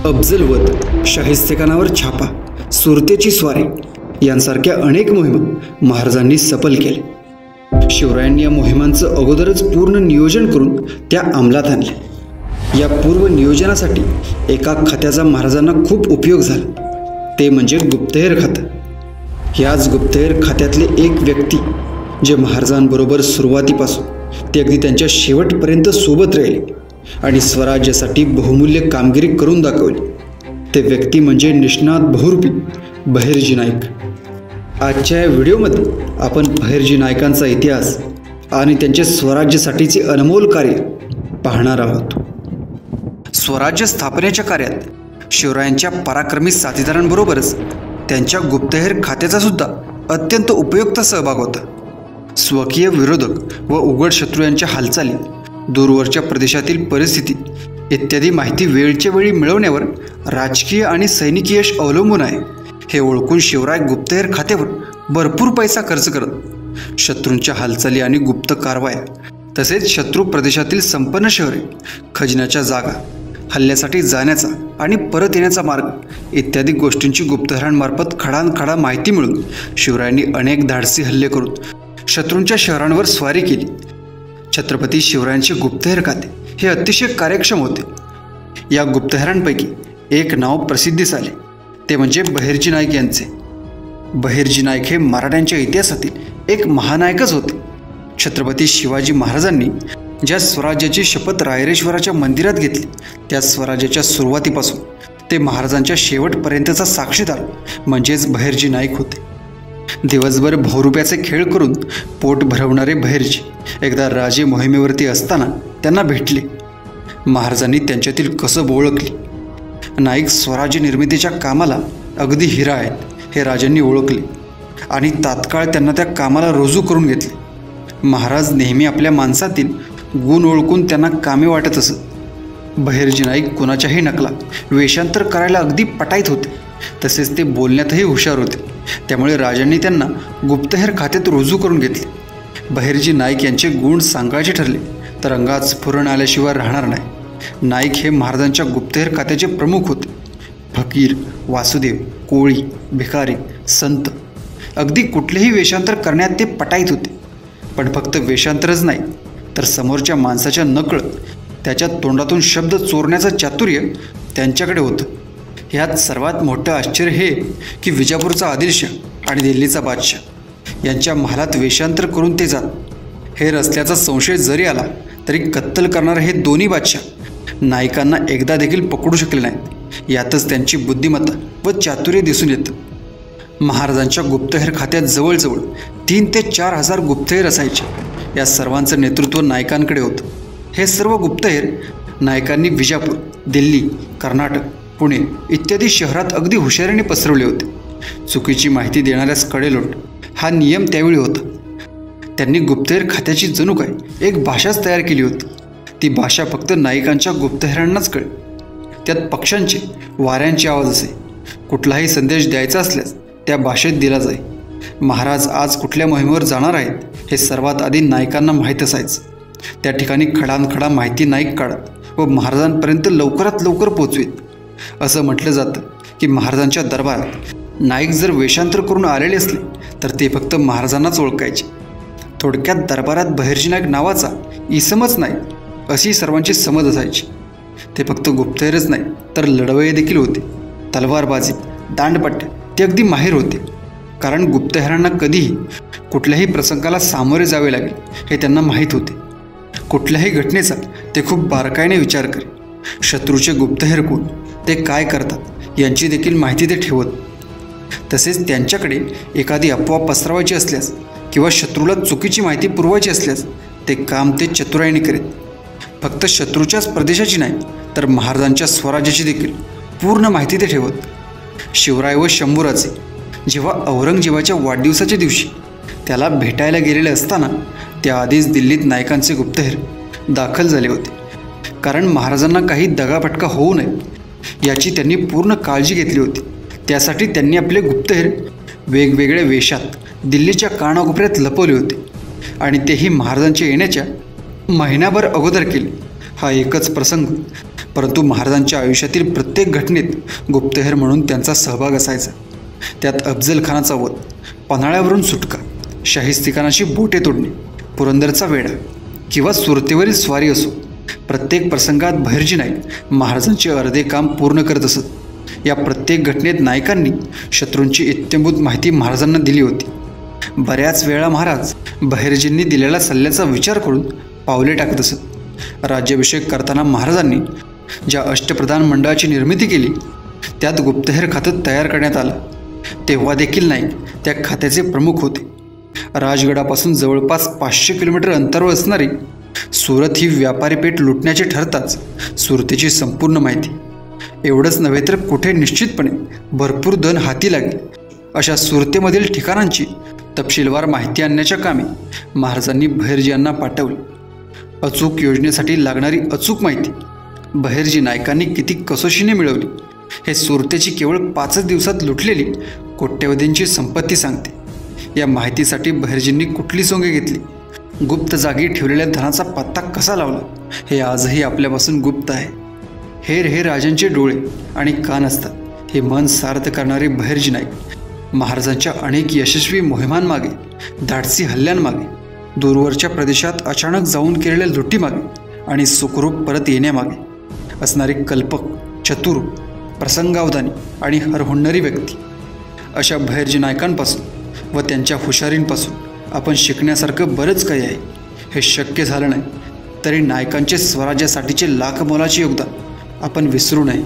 अफजलवध, शाहिस्तेखानावर छापा, सुरतेची स्वारी यांसारख्या अनेक मोहिमा महाराजांनी सफल केल्या। शिवरायांनी या मोहिमांचं अगोदरच पूर्ण नियोजन करून त्या अंमलात आणल्या। या पूर्व नियोजनासाठी एका खात्याचा महाराजांना खूप उपयोग झाला, ते म्हणजे गुप्तहेर खातं। ह्याच गुप्तहेर खात्यातले एक व्यक्ती जे महाराजांबरोबर सुरुवातीपासून ते अगदी त्यांच्या शेवटपर्यंत सोबत राहिले आणि स्वराज्यासाठी बहुमूल्य कामगिरी करून दाखवली, ते व्यक्ती म्हणजे निष्णात बहुरूपी बहिर्जी नाईक। आजच्या या व्हिडिओमध्ये आपण बहिर्जी नाईकांचा इतिहास आणि त्यांचे स्वराज्यासाठीचे अनमोल कार्य पाहणार आहोत। स्वराज्य स्थापनेच्या कार्यात शिवरायांच्या पराक्रमी साथीदारांबरोबरच त्यांच्या गुप्तहेर खात्याचा सुद्धा अत्यंत उपयुक्त सहभाग होता। स्वकीय विरोधक व उघड शत्रू यांच्या हालचाली, दूरवरच्या प्रदेशातील परिस्थिती इत्यादी माहिती वेळच्या वेळी मिळवण्यावर राजकीय आणि सैनिकी यश अवलंबून आहे हे ओळखून शिवराय गुप्तहेर खात्यावर भरपूर पैसा खर्च करत शत्रूंच्या हालचाली आणि गुप्त कारवाया, तसेच शत्रू प्रदेशातील संपन्न शहरे, खजिन्याच्या जागा, हल्ल्यासाठी जाण्याचा आणि परत येण्याचा मार्ग इत्यादी गोष्टींची गुप्तहेरांमार्फत खडानखडा माहिती मिळून शिवरायांनी अनेक धाडसी हल्ले करून शत्रूंच्या शहरांवर स्वारी केली। छत्रपती शिवरायांचे गुप्तहेर खाते हे अतिशय कार्यक्षम होते। या गुप्तहेरांपैकी एक नाव प्रसिद्धीस आले, ते म्हणजे बहिर्जी नाईक यांचे। बहिर्जी नाईक हे मराठ्यांच्या इतिहासातील एक महानायकच होते। छत्रपती शिवाजी महाराजांनी ज्या स्वराज्याची शपथ रायरेश्वराच्या मंदिरात घेतली, त्या स्वराज्याच्या सुरुवातीपासून ते महाराजांच्या शेवटपर्यंतचा साक्षीदार म्हणजेच बहिर्जी नाईक होते। दिवसभर बहुरूप्याचे खेळ करून पोट भरवणारे बहिर्जी एकदा राजे मोहिमेवरती असताना त्यांना भेटले। महाराजांनी त्यांच्यातील कसब ओळखली। नाईक स्वराज्य निर्मितीच्या कामाला अगदी हिरा आहेत हे राजांनी ओळखले आणि तात्काळ त्यांना त्या कामाला रुजू करून घेतले। महाराज नेहमी आपल्या माणसातील गुण ओळखून त्यांना कामे वाटत असत। बहिर्जी नाईक कुणाच्याही नकला वेषांतर करायला अगदी पटाईत होते, तसेच ते बोलण्यातही हुशार होते। त्यामुळे राजांनी त्यांना गुप्तहेर खात्यात रुजू करून घेतले। बहिर्जी नाईक यांचे गुण सांगायचे ठरले तर अंगात स्फुरण आल्याशिवाय राहणार नाही। नाईक हे महाराजांच्या गुप्तहेर खात्याचे प्रमुख होते। फकीर, वासुदेव, कोळी, भिकारी, संत अगदी कुठलेही वेषांतर करण्यात ते पटाईत होते। पण फक्त वेषांतरच नाही तर समोरच्या माणसाच्या नकळत त्याच्या तोंडातून शब्द चोरण्याचं चातुर्य त्यांच्याकडे होतं। ह्यात सर्वात मोठं आश्चर्य हे की विजापूरचा आदिलशाह आणि दिल्लीचा बादशाह यांच्या महालात वेषांतर करून ते जात। हे रस्त्याचा संशय जरी आला तरी कत्तल करणारे हे दोन्ही बादशाह नाईकांना एकदा देखील पकडू शकले नाहीत। यातच त्यांची बुद्धिमत्ता व चातुर्य दिसून येतं। महाराजांच्या गुप्तहेर खात्यात जवळजवळ 3 ते 4 हजार गुप्तहेर असायचे। या सर्वांचं नेतृत्व नाईकांकडे होतं। हे सर्व गुप्तहेर नाईकांनी विजापूर, दिल्ली, कर्नाटक, पुणे इत्यादी शहरात अगदी हुशारीने पसरवले होते। चुकीची माहिती देणाऱ्यास कडेलोट हा नियम त्यावेळी होता। त्यांनी गुप्तहेर खात्याची जणू काय एक भाषाच तयार केली होती। ती भाषा फक्त नाईकांच्या गुप्तहेरांनाच कळे। त्यात पक्ष्यांचे, वाऱ्यांचे आवाज असे। कुठलाही संदेश द्यायचा असल्यास त्या भाषेत दिला जाई। महाराज आज कुठल्या मोहिमेवर जाणार आहेत हे सर्वात आधी नाईकांना माहीत असायचं। त्या ठिकाणी खडानखडा माहिती नाईक काढत व महाराजांपर्यंत लवकरात लवकर पोचवीत। असं म्हटलं जातं की महाराजांच्या दरबारात नाईक जर वेषांतर करून आलेले असले तर ते फक्त महाराजांनाच ओळखायचे। थोडक्यात दरबारात बहिर्जी नाईक नावाचा इसमच नाही अशी सर्वांची समज असायची। ते फक्त गुप्तहेरच नाही तर लढवय्ये देखील होते। तलवारबाजी, दांडपट्ट्या ते अगदी माहीर होते, कारण गुप्तहेरांना कधीही कुठल्याही प्रसंगाला सामोरे जावे लागेल हे त्यांना माहीत होते। कुठल्याही घटनेचा ते खूप बारकाईने विचार करे। शत्रूचे गुप्तहेर कोण, ते काय करतात यांची देखील माहिती ते ठेवत। तसेच त्यांच्याकडे एखादी अफवा पसरवायची असल्यास किंवा शत्रूला चुकीची माहिती पुरवायची असल्यास ते काम ते चतुराईने करीत। फक्त शत्रूच्याच प्रदेशाची नाही तर महाराजांच्या स्वराज्याची देखील पूर्ण माहिती ते ठेवत। शिवराय व शंभूराजे जेव्हा औरंगजेबाच्या वाढदिवसाच्या दिवशी त्याला भेटायला गेलेले असताना त्याआधीच दिल्लीत नाईकांचे गुप्तहेर दाखल झाले होते, कारण महाराजांना काही दगाफटका होऊ नये याची त्यांनी पूर्ण काळजी घेतली होती। त्यासाठी त्यांनी आपले गुप्तहेर वेगवेगळ्या वेशात दिल्लीच्या कानाकोपऱ्यात लपवले होते आणि तेही महाराजांच्या येण्याच्या महिनाभर अगोदर केले। हा एकच प्रसंग, परंतु महाराजांच्या आयुष्यातील प्रत्येक घटनेत गुप्तहेर म्हणून त्यांचा सहभाग असायचा. त्यात अफजल खानाचा वध, पन्हाळ्यावरून सुटका, शाहिस्तेखानाची बोटे तोडणे, पुरंदरचा वेढा किंवा सुरतेवरील स्वारी असो, प्रत्येक प्रसंगात बहिर्जी नाईक महाराजांचे अर्धे काम पूर्ण करत असत. या प्रत्येक घटनेत नायकांनी शत्रूंची इत्थंभूत माहिती महाराजांना दिली होती. बऱ्याच वेळा महाराज बहिर्जींनी दिलेल्या सल्ल्याचा विचार करून पावले टाकत असत. राज्याभिषेक करताना महाराजांनी ज्या अष्टप्रधान मंडळाची निर्मिती केली त्यात गुप्तहेर खातं तयार करण्यात आलं. तेव्हा देखील नाईक त्या खात्याचे प्रमुख होते. राजगडापासून जवळपास 500 किलोमीटर अंतरावर असणारी सुरत ही व्यापारी पेठ लुटण्याची ठरताच सुरतेची संपूर्ण माहिती, एवढंच नव्हे तर कुठे निश्चितपणे भरपूर धन हाती लागेल अशा सुरतेमधील ठिकाणांची तपशीलवार माहिती आणण्याच्या कामी महाराजांनी बहिर्जी यांना पाठवले. अचूक योजनेसाठी लागणारी अचूक माहिती बहिर्जी नायकांनी किती कसोशीने मिळवली हे सुरतेची केवळ 5 दिवसात लुटलेली कोट्यवधींची संपत्ती सांगते. या माहितीसाठी बहिर्जींनी कुठली सोंगे घेतली, गुप्त जागी ठेवलेल्या धनाचा पत्ता कसा लावला हे आजही आपल्यापासून गुप्त आहे. हेर हे राजांचे डोळे आणि कान असतात हे मन सार्थ करणारे बहिर्जी नाईक महाराजांच्या अनेक यशस्वी मोहिमांमागे, धाडसी हल्ल्यांमागे, दूरवरच्या प्रदेशात अचानक जाऊन केलेल्या लुटीमागे आणि सुखरूप परत येण्यामागे असणारी कल्पक, चतुर, प्रसंगावधानी आणि हरहुन्नरी व्यक्ती, अशा बहिर्जी नायकांपासून व त्यांच्या हुशारींपासून आपण शिकण्यासारखं बरंच काही आहे. हे शक्य झालं नाही तरी नायकांचे स्वराज्यासाठीचे लाखमोलाचे योगदान आपण विसरू नये.